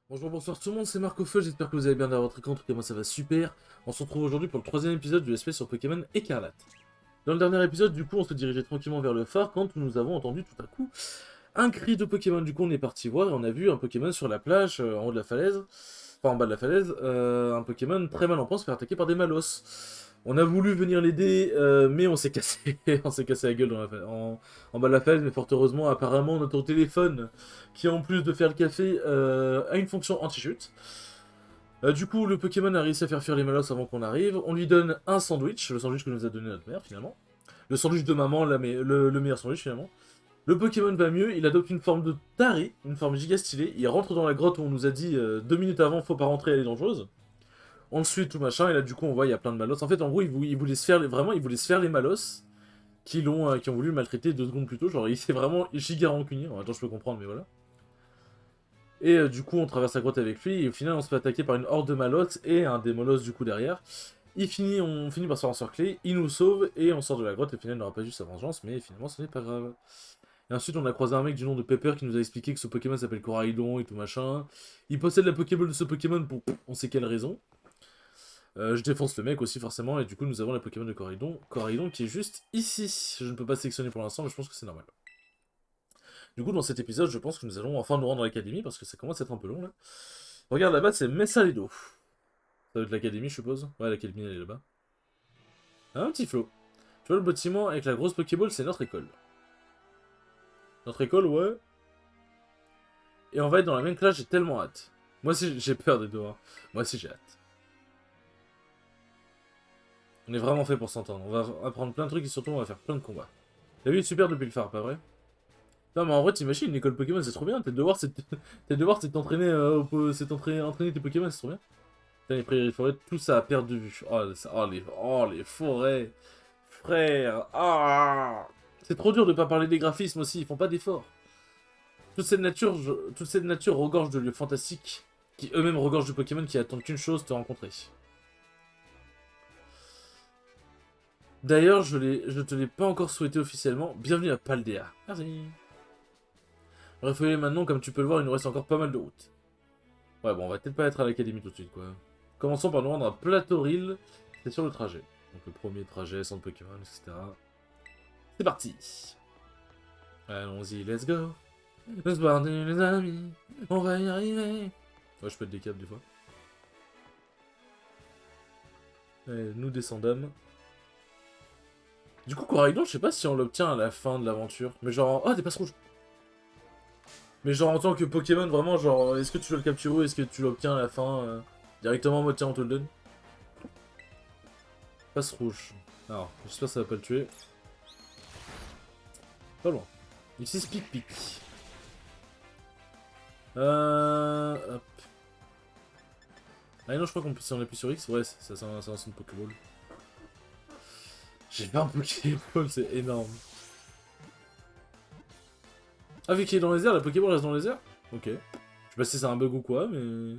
Bonjour, bonsoir tout le monde, c'est Marco Feu, j'espère que vous allez bien dans votre écran, en tout cas moi ça va super. On se retrouve aujourd'hui pour le troisième épisode du SP sur Pokémon Écarlate. Dans le dernier épisode, du coup, on se dirigeait tranquillement vers le phare quand nous avons entendu tout à coup un cri de Pokémon. Du coup, on est parti voir et on a vu un Pokémon sur la plage, en haut de la falaise, enfin en bas de la falaise, un Pokémon très mal en point se faire attaquer par des Malos. On a voulu venir l'aider, mais on s'est cassé, on s'est cassé la gueule en bas de la falaise, mais fort heureusement, apparemment, notre téléphone, qui en plus de faire le café, a une fonction anti-chute. Du coup, le Pokémon a réussi à faire fuir les Malos avant qu'on arrive. On lui donne un sandwich, le sandwich que nous a donné notre mère finalement. Le sandwich de maman, le meilleur sandwich finalement. Le Pokémon va mieux, il adopte une forme de Tari, une forme giga stylée. Il rentre dans la grotte où on nous a dit 2 minutes avant, faut pas rentrer, elle est dangereuse. On le suit tout machin, et là du coup on voit il y a plein de Malos. En fait, en gros, il voulait se faire, vraiment, il voulait se faire les Malos qui ont voulu le maltraiter 2 secondes plus tôt. Genre, il s'est vraiment giga rancunier. Attends, je peux comprendre, mais voilà. Et du coup, on traverse la grotte avec lui, et au final, on se fait attaquer par une horde de Malots et un des Molos du coup derrière. On finit par se faire encercler, il nous sauve, et on sort de la grotte, et au final, il n'aura pas eu sa vengeance, mais finalement, ce n'est pas grave. Et ensuite, on a croisé un mec du nom de Pepper qui nous a expliqué que ce Pokémon s'appelle Coraidon et tout machin. Il possède la Pokéball de ce Pokémon pour on sait quelle raison. Je défonce le mec aussi, forcément, et du coup, nous avons la Pokémon de Coraidon. Coraidon qui est juste ici. Je ne peux pas sélectionner pour l'instant, mais je pense que c'est normal. Du coup, dans cet épisode, je pense que nous allons enfin nous rendre à l'académie parce que ça commence à être un peu long là. Regarde là-bas, c'est Messalido. Ça doit être l'académie, je suppose. Ouais, l'académie, elle est là-bas. Un petit flot. Tu vois le bâtiment avec la grosse Pokéball, c'est notre école. Notre école, ouais. Et on va être dans la même classe, j'ai tellement hâte. Moi aussi, j'ai peur des devoirs. Moi aussi, j'ai hâte. On est vraiment fait pour s'entendre. On va apprendre plein de trucs et surtout, on va faire plein de combats. La vie est super depuis le phare, pas vrai? Non, mais en vrai, t'imagines, une école Pokémon, c'est trop bien. Tes devoirs, c'est t'entraîner, entraîner tes Pokémon, c'est trop bien. Putain, les prairies, les forêts, tout ça à perte de vue. Oh, les forêts. Frère. Ah. C'est trop dur de pas parler des graphismes aussi, ils font pas d'efforts. Toute cette nature regorge de lieux fantastiques, qui eux-mêmes regorgent de Pokémon qui attendent qu'une chose, te rencontrer. D'ailleurs, je te l'ai pas encore souhaité officiellement. Bienvenue à Paldea. Merci. Bref, maintenant, comme tu peux le voir, il nous reste encore pas mal de route. Ouais, bon, on va peut-être pas être à l'académie tout de suite, quoi. Commençons par nous rendre à Platoril. C'est sur le trajet. Donc le premier trajet, centre Pokémon, etc. C'est parti. Allons-y, let's go. Let's party, les amis. On va y arriver. Ouais, je pète des câbles des fois. Allez, nous descendons. Du coup, Coraidon, je sais pas si on l'obtient à la fin de l'aventure. Mais genre... Ah, des passes rouges. Mais genre en tant que Pokémon, vraiment, genre, est-ce que tu dois le capturer ou est-ce que tu l'obtiens à la fin directement en mode tiens, on te le donne? Passe rouge. Alors, j'espère que ça va pas le tuer. Pas loin. Il s'explique pique. Hop. Ah non, je crois qu'on peut si on appuie sur X, ouais, ça lance une Pokéball. J'ai pas un Pokéball, c'est énorme. Ah, vu qu'il est dans les airs, la Pokéball reste dans les airs? Ok. Je sais pas si c'est un bug ou quoi, mais...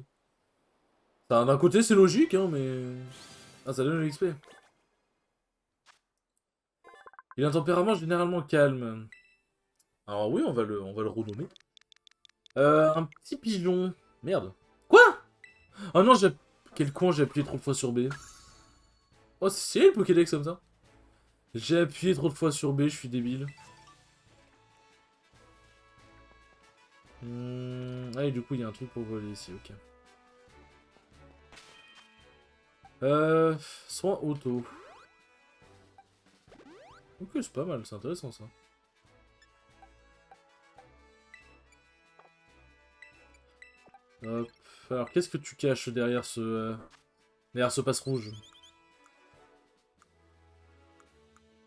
D'un côté, c'est logique, hein, mais... Ah, ça donne de l'XP. Il a un tempérament généralement calme. Alors oui, on va le renommer. Un petit pigeon. Merde. Quoi? Oh non, j'ai... Quel con, j'ai appuyé trop de fois sur B. Oh, c'est stylé le Pokédex comme ça. J'ai appuyé trop de fois sur B, je suis débile. Ah, et du coup, il y a un truc pour voler ici, ok. Soin auto. Ok, c'est pas mal, c'est intéressant ça. Hop. Alors, qu'est-ce que tu caches derrière ce passe rouge?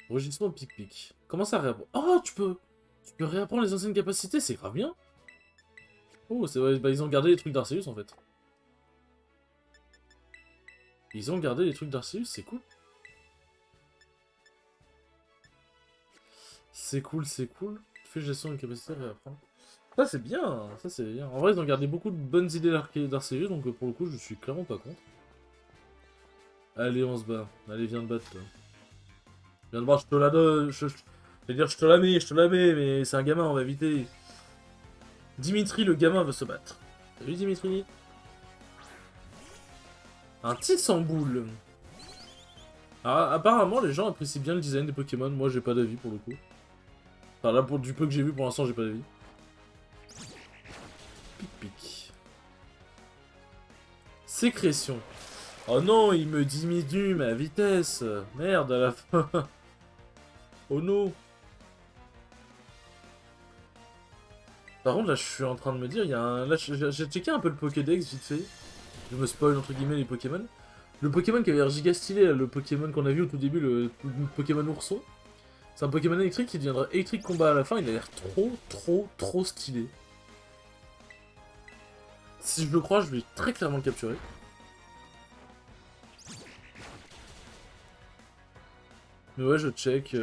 Rugissement pic-pic. Comment ça réapprendre? Oh, tu peux réapprendre les anciennes capacités, c'est grave bien. Oh, c'est vrai, bah ils ont gardé les trucs d'Arceus en fait. Ils ont gardé les trucs d'Arceus, c'est cool. C'est cool, c'est cool. Fais gestion de capacité à réapprendre. Ça c'est bien, ça c'est bien. En vrai, ils ont gardé beaucoup de bonnes idées d'Arceus, donc pour le coup, je suis clairement pas contre. Allez, on se bat. Allez, viens te battre, toi. Viens te voir, je te la donne. Je vais dire, je te la mets, mais c'est un gamin, on va éviter. Dimitri, le gamin, veut se battre. Salut Dimitri. Un Tissamboule. Alors, apparemment, les gens apprécient bien le design des Pokémon. Moi, j'ai pas d'avis pour le coup. Enfin, là, pour du peu que j'ai vu, pour l'instant, j'ai pas d'avis. Pic-pic. Sécrétion. Oh non, il me diminue ma vitesse. Merde, à la fin. Oh non. Par contre, là, je suis en train de me dire, il y a un... Là, j'ai checké un peu le Pokédex, vite fait. Je me spoil, entre guillemets, les Pokémon. Le Pokémon qui avait l'air giga stylé, là, le Pokémon qu'on a vu au tout début, le Pokémon ourson. C'est un Pokémon électrique qui deviendra électrique combat à la fin, il a l'air trop stylé. Si je le crois, je vais très clairement le capturer. Mais ouais, je check.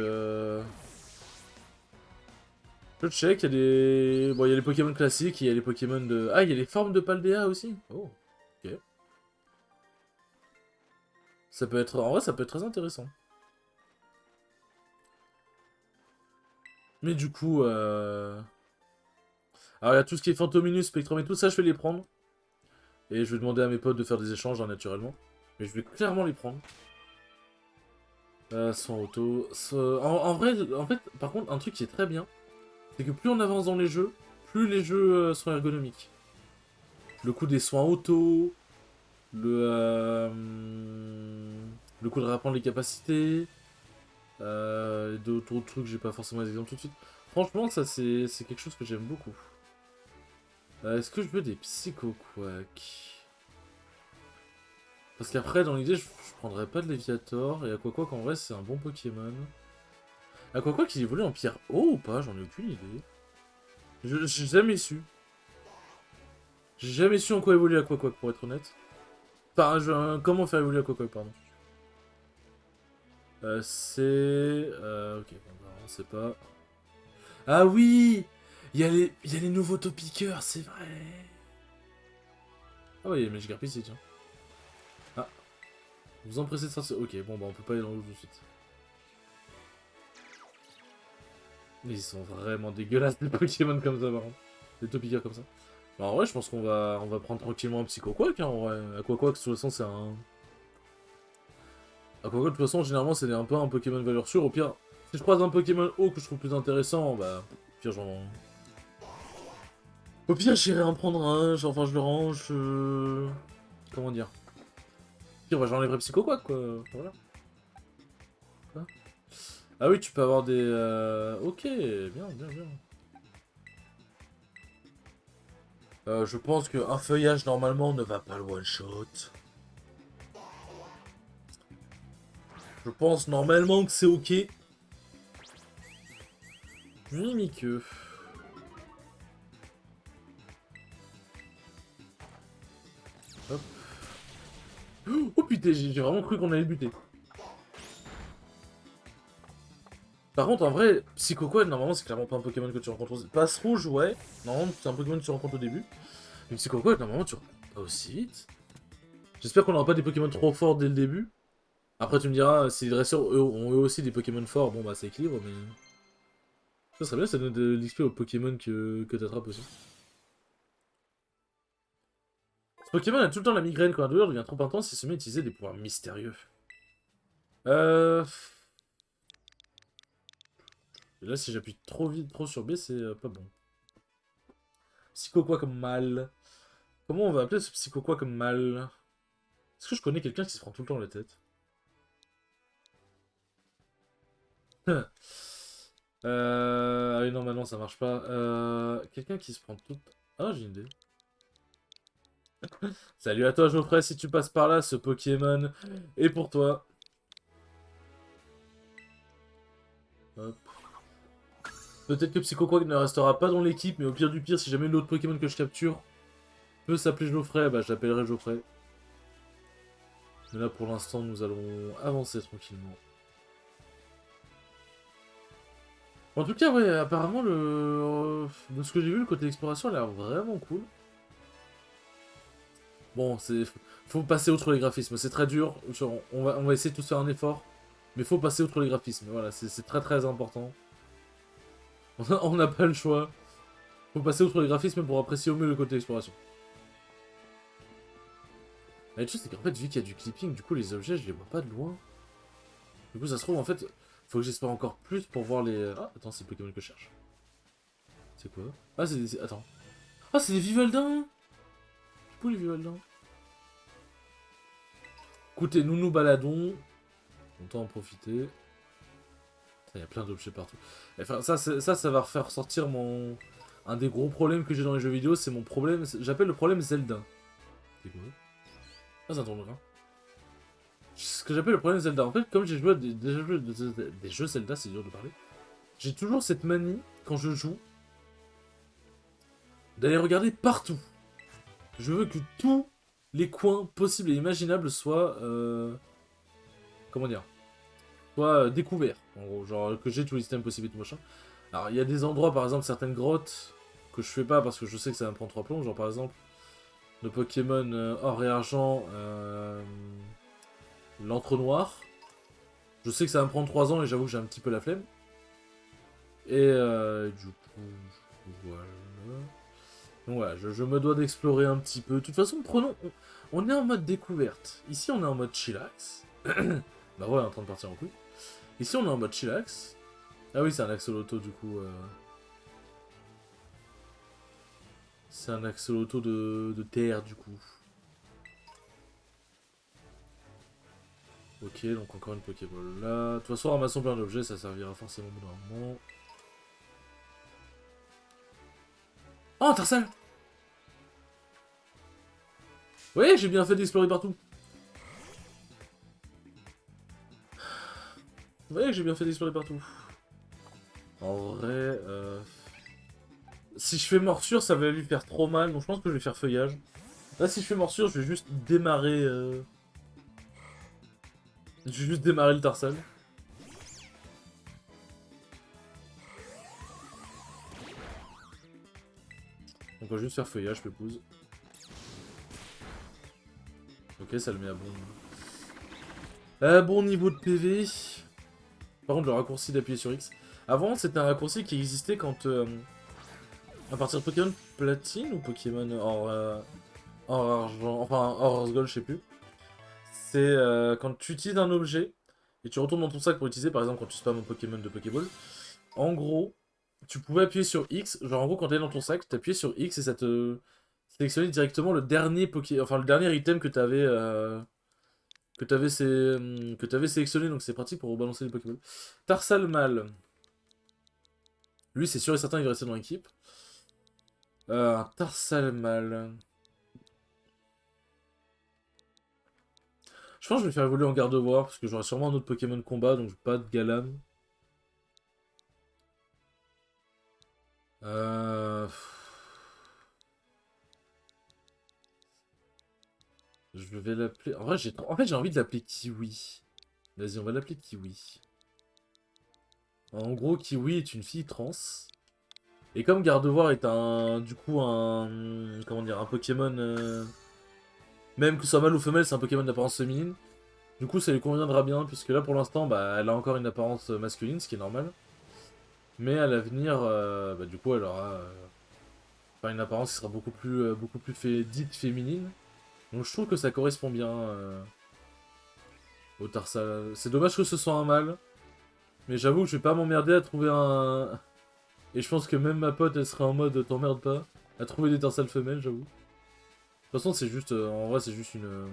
Je check, il y a des... Bon, il y a les Pokémon classiques, il y a les Pokémon de... Ah, il y a les formes de Paldea aussi. Oh, ok. Ça peut être... En vrai, ça peut être très intéressant. Mais du coup, alors, il y a tout ce qui est Fantominus, Spectrum et tout ça, je vais les prendre. Et je vais demander à mes potes de faire des échanges, hein, naturellement. Mais je vais clairement les prendre. Sans auto... En vrai, en fait, par contre, un truc qui est très bien, c'est que plus on avance dans les jeux, plus les jeux sont ergonomiques. Le coup des soins auto, le coup de réapprendre les capacités, d'autres trucs, j'ai pas forcément les exemples tout de suite. Franchement, ça c'est quelque chose que j'aime beaucoup. Est-ce que je veux des Psycho-Quack? Parce qu'après, dans l'idée, je prendrais pas de Léviator, et Aquaquack en vrai c'est un bon Pokémon. Aquaquack il évolue en pierre eau ou pas? J'en ai aucune idée. J'ai jamais su. J'ai jamais su en quoi évolue Aquaquack pour être honnête. Enfin, comment faire évoluer Aquaquack, pardon. C'est... ok, bon, bah, on sait pas. Ah oui, il y a les nouveaux topiqueurs, c'est vrai. Ah ouais, il y a Magikarp ici, tiens. Ah, vous empressez de sortir. Ok, bon, bah on peut pas aller dans l'eau tout de suite. Mais ils sont vraiment dégueulasses, les Pokémon comme ça, par contre. Les topiqueurs comme ça. Bah, en vrai, je pense on va prendre tranquillement un Psycho-Quack, hein, en vrai. Aquaquack, de toute façon, c'est un... Aquaquack, de toute façon, généralement, c'est un peu un Pokémon valeur sûre. Au pire, si je croise un Pokémon haut que je trouve plus intéressant, bah... Au pire, j'en... Au pire, j'irai en prendre un, genre, enfin, je le range... Comment dire? Au pire, bah, j'enlèverai Psycho-Quack, quoi. Voilà. Quoi. Ah oui, tu peux avoir des... Ok, bien. Je pense qu'un feuillage, normalement, ne va pas le one-shot. Je pense normalement que c'est ok. Mimiqueux. Hop. Oh putain, j'ai vraiment cru qu'on allait buter. Par contre, en vrai, Psycho-Quack, normalement, c'est clairement pas un Pokémon que tu rencontres au... Passe rouge, ouais. Normalement, c'est un Pokémon que tu rencontres au début. Mais Psycho-Quack, normalement, tu rencontres pas aussi vite. J'espère qu'on n'aura pas des Pokémon trop forts dès le début. Après, tu me diras, si les dresseurs ont eux aussi des Pokémon forts, bon bah ça équilibre, mais... Ça serait bien, ça donne de l'XP aux Pokémon que t'attrapes aussi. Ce Pokémon a tout le temps la migraine quand la douleur devient trop intense, il se met à utiliser des pouvoirs mystérieux. Euh... Et là, si j'appuie trop vite, trop sur B, c'est pas bon. Psycho quoi comme mal? Comment on va appeler ce psycho quoi comme mal? Est-ce que je connais quelqu'un qui se prend tout le temps la tête? Ah oui, non, maintenant ça marche pas. Quelqu'un qui se prend tout... Ah, j'ai une idée. Salut à toi, Geoffrey, si tu passes par là, ce Pokémon est pour toi. Hop. Peut-être que Psycho Quack ne restera pas dans l'équipe, mais au pire du pire, si jamais l'autre Pokémon que je capture peut s'appeler Geoffrey, bah je l'appellerai Geoffrey. Mais là, pour l'instant, nous allons avancer tranquillement. En tout cas, ouais, apparemment, de ce que j'ai vu, le côté exploration a l'air vraiment cool. Bon, faut passer outre les graphismes, c'est très dur, on va essayer de tous faire un effort, mais faut passer outre les graphismes, voilà, c'est très important. On n'a pas le choix. Faut passer outre les graphismes pour apprécier au mieux le côté exploration. La chose, c'est qu'en fait, vu qu'il y a du clipping, du coup, les objets, je les vois pas de loin. Du coup, ça se trouve, en fait, faut que j'espère encore plus pour voir les... Ah, attends, c'est le Pokémon que je cherche. C'est quoi? Ah, c'est des... Attends. Ah, c'est des Vivaldins! C'est quoi les Vivaldins? Écoutez, nous nous baladons. Autant en profiter. Il y a plein d'objets partout. Enfin, ça va refaire ressortir mon... Un des gros problèmes que j'ai dans les jeux vidéo, c'est mon problème... J'appelle le problème Zelda. C'est quoi? Ah, c'est un tournoi. Ce que j'appelle le problème Zelda. En fait, comme j'ai joué à des jeux Zelda, c'est dur de parler. J'ai toujours cette manie, quand je joue, d'aller regarder partout. Je veux que tous les coins possibles et imaginables soient... comment dire? Soient découverts, en gros. Genre que j'ai tous les systèmes possibles et tout machin. Alors, il y a des endroits, par exemple, certaines grottes, que je fais pas parce que je sais que ça va me prendre 3 plombs. Genre, par exemple, le Pokémon or et argent, l'entre-noir. Je sais que ça va me prendre 3 ans et j'avoue que j'ai un petit peu la flemme. Et du coup, voilà. Donc voilà, je me dois d'explorer un petit peu. De toute façon, prenons... On est en mode découverte. Ici, on est en mode chillax. Bah ouais, en train de partir en couille. Ici, on est en mode chillax. Ah oui, c'est un axoloto, du coup. C'est un axoloto de terre, du coup. Ok, donc encore une Pokéball là. De toute façon, ramassons plein d'objets, ça servira forcément au bout d'un moment. Oh, un Tarsal! Vous voyez, j'ai bien fait d'explorer partout. Vous voyez que j'ai bien fait d'explorer partout. En vrai, si je fais morsure, ça va lui faire trop mal, donc je pense que je vais faire feuillage. Là, si je fais morsure, je vais juste démarrer... Je vais juste démarrer le Tarsal. Donc on va juste faire feuillage, pépouze. Ok, ça le met à bon niveau de PV. Par contre, le raccourci d'appuyer sur X. Avant, c'était un raccourci qui existait quand... à partir de Pokémon Platine ou Pokémon hors argent... Enfin, hors gold, je sais plus. C'est quand tu utilises un objet et tu retournes dans ton sac pour l'utiliser, par exemple quand tu spams un Pokémon de Pokéball. En gros, tu pouvais appuyer sur X. Genre, en gros, quand t'es dans ton sac, t'appuyais sur X et ça te sélectionnait directement le dernier Enfin, le dernier item que t'avais... que t'avais sélectionné, donc c'est pratique pour rebalancer les Pokéballs. Tarsal Mal. Lui, c'est sûr et certain, il va rester dans l'équipe. Tarsal Mal. Je pense que je vais faire évoluer en garde-voir, parce que j'aurai sûrement un autre Pokémon de combat, donc pas de Galam. Je vais l'appeler... En vrai, j'ai envie de l'appeler Kiwi. Vas-y, on va l'appeler Kiwi. En gros, Kiwi est une fille trans. Et comme Gardevoir est un... Du coup, un... Comment dire? Un Pokémon... Même que ce soit mâle ou femelle, c'est un Pokémon d'apparence féminine. Du coup, ça lui conviendra bien, puisque là, pour l'instant, bah, elle a encore une apparence masculine, ce qui est normal. Mais à l'avenir, bah, du coup, elle aura... Enfin, une apparence qui sera beaucoup plus dite féminine. Donc je trouve que ça correspond bien au Tarsal. C'est dommage que ce soit un mâle. Mais j'avoue que je vais pas m'emmerder à trouver un... Et je pense que même ma pote, elle serait en mode t'emmerde pas à trouver des Tarsal femelles, j'avoue. De toute façon, c'est juste... en vrai, c'est juste une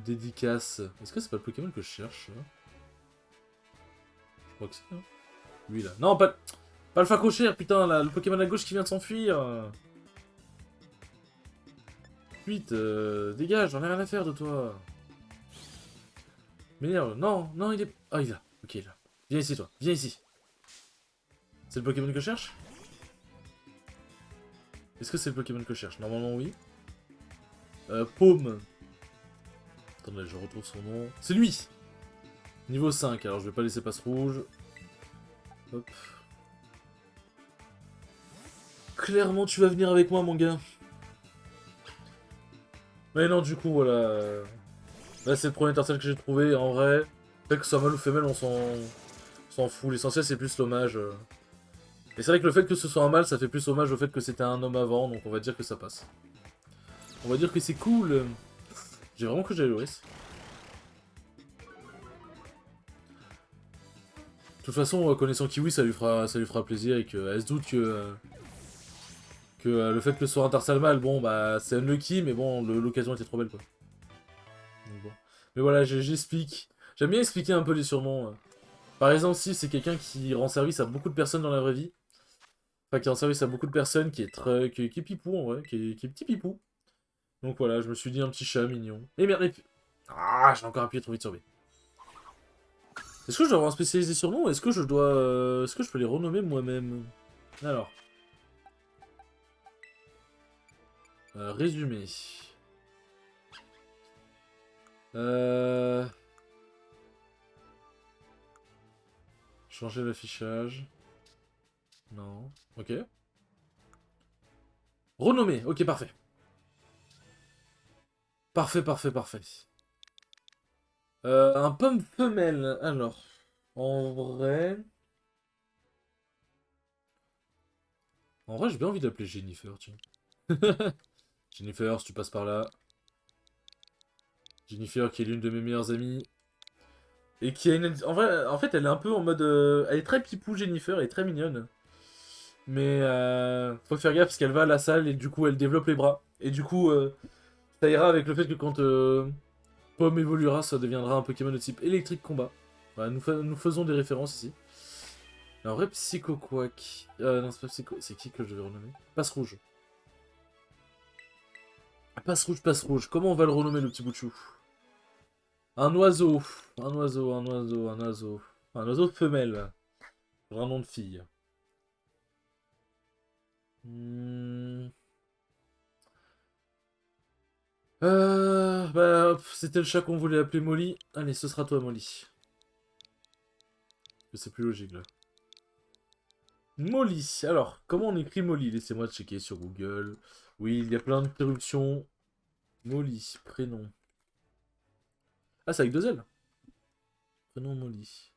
dédicace. Est-ce que c'est pas le Pokémon que je cherche là? Je crois que c'est... Hein. Lui là. Non, pas le Facochère, putain, là, le Pokémon à gauche qui vient de s'enfuir. Vite, dégage, j'en ai rien à faire de toi. M'énerve. Non, non, il est... Ah, il est là. Ok, il est là. Viens ici, toi. Viens ici. C'est le Pokémon que je cherche? Est-ce que c'est le Pokémon que je cherche? Normalement, oui. Paume. Attendez, je retrouve son nom. C'est lui! Niveau 5, alors je vais pas laisser passe rouge. Hop. Clairement, tu vas venir avec moi, mon gars. Mais non, du coup, voilà. Là, c'est le premier Tarsal que j'ai trouvé. En vrai, peut-être que ce soit mâle ou femelle, on s'en fout. L'essentiel, c'est plus l'hommage. Et c'est vrai que le fait que ce soit un mâle, ça fait plus hommage au fait que c'était un homme avant, donc on va dire que ça passe. On va dire que c'est cool. J'ai vraiment cru que j'allais l'OS. De toute façon, connaissant Kiwi, ça lui fera plaisir et elle se doute que le fait que ce soit un Tarsalmal, bon, bah, c'est unlucky, mais bon, l'occasion était trop belle, quoi. Donc, bon. Mais voilà, j'explique. J'aime bien expliquer un peu les surnoms. Par exemple, si c'est quelqu'un qui rend service à beaucoup de personnes dans la vraie vie, enfin, qui rend service à beaucoup de personnes, qui est pipou, en vrai, qui est petit pipou. Donc voilà, je me suis dit un petit chat mignon. Et merde, ah, j'ai encore appuyé trop vite sur B. Est-ce que je dois avoir un spécialisé surnom ou est-ce que je dois... Est-ce que je peux les renommer moi-même? Alors. Résumé. Changer l'affichage. Non. Ok. Renommer. Ok, parfait. Parfait, parfait, parfait. Un pomme femelle. Alors. En vrai... En vrai, j'ai bien envie d'appeler Jennifer, tiens. Jennifer, si tu passes par là. Jennifer, qui est l'une de mes meilleures amies. Et qui a une... En fait, elle est un peu en mode... Elle est très pipou, Jennifer, elle est très mignonne. Mais faut faire gaffe parce qu'elle va à la salle et du coup, elle développe les bras. Et du coup, ça ira avec le fait que quand Pomme évoluera, ça deviendra un Pokémon de type électrique combat. Voilà, nous faisons des références ici. En vrai, Psycho Quack. Non, c'est pas Psycho... C'est qui que je vais renommer? Passe Rouge. Passe Rouge, Passe Rouge. Comment on va le renommer, le petit bout de chou? Un oiseau. Un oiseau, un oiseau, un oiseau. Un oiseau femelle. Un nom de fille. Hmm. Bah, c'était le chat qu'on voulait appeler Molly. Allez, ce sera toi, Molly. C'est plus logique, là. Molly. Alors, comment on écrit Molly? Laissez-moi checker sur Google. Oui, il y a plein de traductions. Molly, prénom. Ah, c'est avec deux L. Prénom Molly.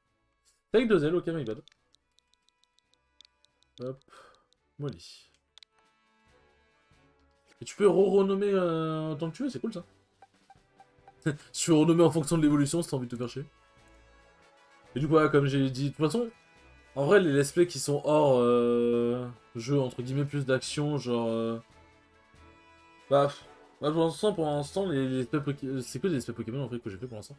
C'est avec deux L, ok, my bad. Hop. Molly. Et tu peux renommer tant que tu veux, c'est cool ça. Si tu veux renommer en fonction de l'évolution, si t'as envie de te faire chier. Et du coup, voilà, comme j'ai dit, de toute façon, en vrai, les let's play qui sont hors jeu, entre guillemets, plus d'action, genre... Bah, pour l'instant, c'est que des let's play Pokémon en fait que j'ai fait pour l'instant.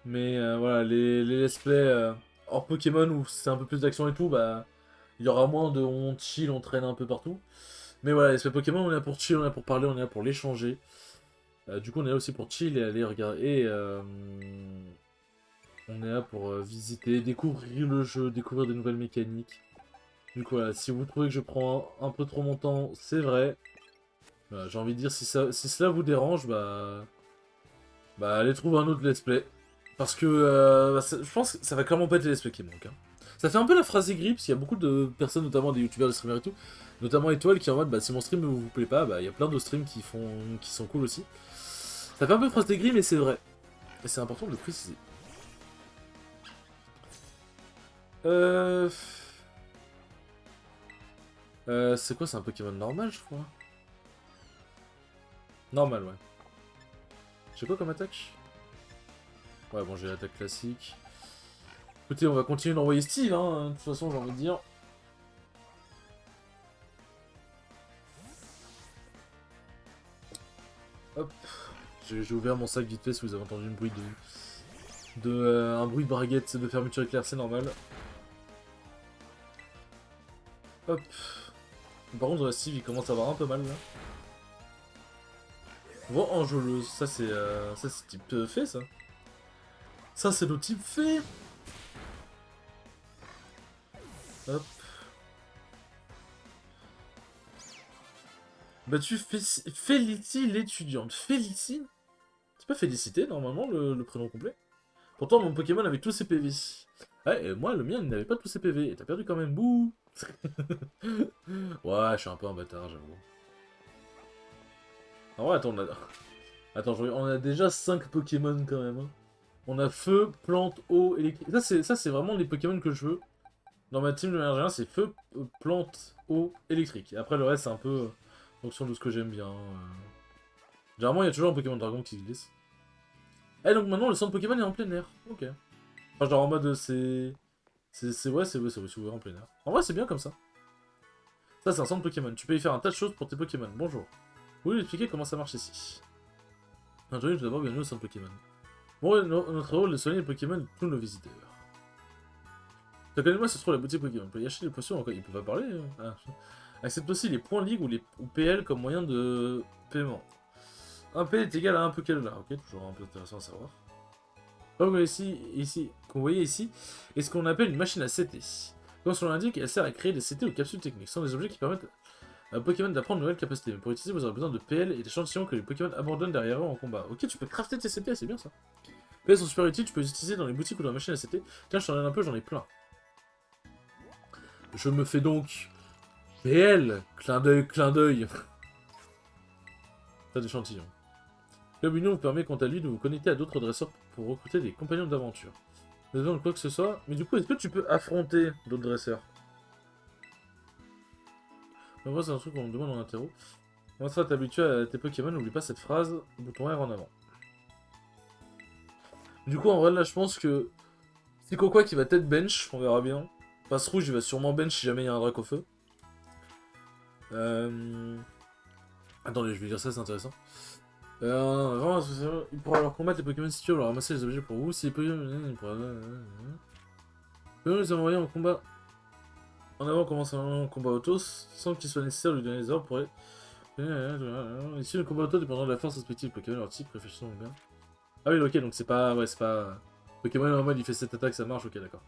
Mais voilà, les let's play hors Pokémon où c'est un peu plus d'action et tout, bah, il y aura moins de on chill, on traîne un peu partout. Mais voilà, les let's play Pokémon, on est là pour chill, on est là pour parler, on est là pour l'échanger. Du coup, on est là aussi pour chill et aller regarder. On est là pour visiter, découvrir le jeu, découvrir des nouvelles mécaniques. Du coup, voilà, si vous trouvez que je prends un peu trop mon temps, c'est vrai. Voilà, j'ai envie de dire, si cela vous dérange, bah allez trouver un autre let's play. Parce que je pense que ça va clairement pas être les let's play qui manquent. Hein. Ça fait un peu la phrase aigrie, parce qu'il y a beaucoup de personnes, notamment des youtubeurs, des streamers et tout, notamment Étoile, qui en mode, bah si mon stream ne vous plaît pas, bah il y a plein de streams qui sont cool aussi. Ça fait un peu phrase aigrie, mais c'est vrai. Et c'est important de le préciser. C'est quoi, c'est un Pokémon normal, je crois. Normal, ouais. J'ai quoi comme attaque? Ouais, bon, j'ai l'attaque classique. Écoutez, on va continuer d'envoyer style, hein, de toute façon, j'ai envie de dire. Hop. J'ai ouvert mon sac vite fait si vous avez entendu un bruit un bruit de braguette de fermeture éclair, c'est normal. Hop. Par contre, Steve, il commence à avoir un peu mal, là. Bon, Angelos, ça c'est type fait, ça. Ça, c'est le type fait. Hop. Bah tu Félicie l'étudiante. Félicie? C'est pas Félicité, normalement, le prénom complet. Pourtant, mon Pokémon avait tous ses PV. Ouais, et moi, le mien, il n'avait pas tous ses PV. Et t'as perdu quand même, bouh. Ouais, je suis un peu un bâtard, j'avoue. Ah ouais, attends, attends, on a déjà 5 Pokémon quand même. Hein. On a feu, plante, eau, électrique. Ça, c'est vraiment les Pokémon que je veux. Dans ma team de manière générale, c'est feu, plante, eau, électrique. Et après, le reste, c'est un peu en fonction de ce que j'aime bien. Généralement, il y a toujours un Pokémon Dragon qui se glisse. Et donc maintenant, le centre Pokémon est en plein air. Ok. Enfin, genre en mode, c'est ouvert en plein air. En vrai, c'est bien comme ça. Ça, c'est un centre Pokémon. Tu peux y faire un tas de choses pour tes Pokémon. Bonjour. Vous voulez expliquer comment ça marche ici? Aujourd'hui, tout d'abord, bienvenue au centre Pokémon. Bon, notre rôle est de soigner les Pokémon de tous nos visiteurs. T'as connu moi, se trouve la boutique Pokémon. On peut y acheter des potions, encore. Il peut pas parler. Ah. Accepte aussi les points Ligue ou PL comme moyen de paiement. Un PL est égal à un Pokémon là. Ok, toujours un peu intéressant à savoir. Comme qu'on voyait ici, est ce qu'on appelle une machine à CT. Comme son nom l'indique, elle sert à créer des CT ou capsules techniques. Ce sont des objets qui permettent à un Pokémon d'apprendre de nouvelles capacités. Mais pour utiliser, vous aurez besoin de PL et d'échantillons que les Pokémon abandonnent derrière eux en combat. Ok, tu peux crafter tes CT, c'est bien ça. PL sont super utiles, tu peux les utiliser dans les boutiques ou dans la machine à CT. Tiens, je t'en donne un peu, j'en ai plein. Je me fais donc PL, clin d'œil, clin d'œil. Pas d'échantillons. Club Union vous permet quant à lui de vous connecter à d'autres dresseurs pour recruter des compagnons d'aventure. Vous avez besoin de quoi que ce soit. Mais du coup, est-ce que tu peux affronter d'autres dresseurs? Moi, c'est un truc qu'on me demande en interro. Comment ça, t'habituer à tes Pokémon, n'oublie pas cette phrase, bouton R en avant. Du coup, en vrai, là, je pense que c'est Coco qui va peut-être bench, on verra bien. Passe rouge, il va sûrement bench si jamais il y a un drac au feu. Attendez, je vais dire ça, c'est intéressant. Vraiment, il pourra alors combattre les Pokémon si tu veux, leur ramasser les objets pour vous. Si les Pokémon. Il pourra. Les envoyer en combat. En avant, commence un combat auto sans qu'il soit nécessaire de lui donner les ordres pour les. Ici, le combat auto dépendant de la force respective Pokémon, leur type, réfléchissons bien. Ah oui, ok, donc c'est pas. Ouais, c'est pas. Pokémon en mode il fait cette attaque, ça marche, ok, d'accord.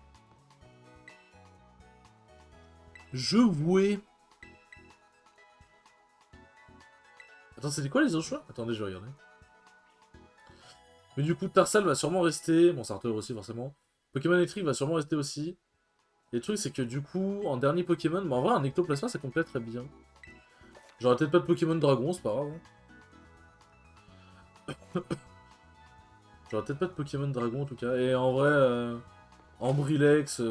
Je vouais. Attends, c'était quoi les autres choix? Attendez, je vais regarder. Mais du coup, Tarsal va sûrement rester. Bon, Sartor aussi, forcément. Pokémon électrique va sûrement rester aussi. Et le truc, c'est que du coup, en dernier Pokémon, bah en vrai, un Ectoplasma, ça complète très bien. J'aurais peut-être pas de Pokémon Dragon, c'est pas grave. Hein. J'aurais peut-être pas de Pokémon Dragon, en tout cas. Et en vrai, Ambrilex...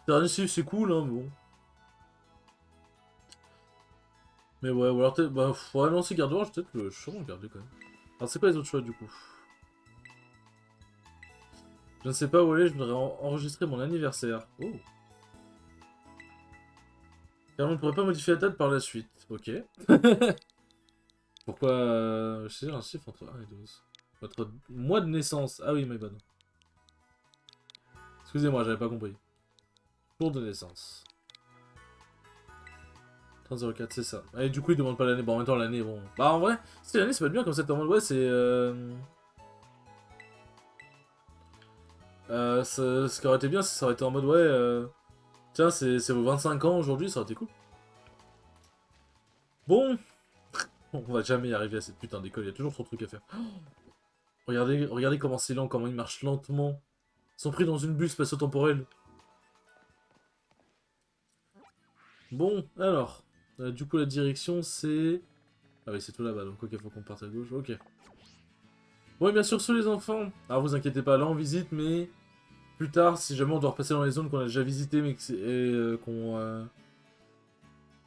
Dernier c'est cool, hein, mais bon. Mais ouais, ou alors peut-être... Bah, ouais, non, c'est Gardevoir, peut-être que je suis sûrement garder quand même. Alors, c'est quoi les autres choix, du coup? Je ne sais pas où aller, je voudrais enregistrer mon anniversaire. Oh. Car on ne pourrait pas modifier la date par la suite. Ok. Pourquoi je sais un chiffre entre 1 et 12. Votre mois de naissance. Ah oui, my bad. Excusez-moi, j'avais pas compris. Jour de naissance. 30-04, c'est ça. Et du coup, il demande pas l'année. Bon, en même temps, l'année, bon. Bah, en vrai, si l'année, c'est pas bien comme ça. En mode, ouais, c'est. Ce qui aurait été bien, ça aurait été en mode, ouais. Tiens, c'est vos 25 ans aujourd'hui, ça aurait été cool. Bon. On va jamais y arriver à cette putain d'école, il y a toujours trop de trucs à faire. Oh, regardez comment c'est lent, comment il marche lentement. Ils sont pris dans une bulle spatio-temporelle. Bon, alors. Du coup, la direction, c'est... Ah oui, c'est tout là-bas, donc ok, faut qu'on parte à gauche. Ok. Bon, et bien sûr, sur les enfants. Alors, vous inquiétez pas, là, on visite, mais... Plus tard, si jamais on doit repasser dans les zones qu'on a déjà visitées, mais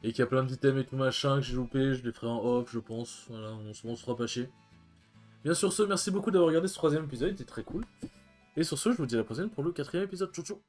et qu'il y a plein d'items et tout machin que j'ai loupé, je les ferai en off, je pense. Voilà, on se fera pas chier. Bien sur ce, merci beaucoup d'avoir regardé ce troisième épisode, il était très cool. Et sur ce, je vous dis à la prochaine pour le quatrième épisode. Ciao ciao.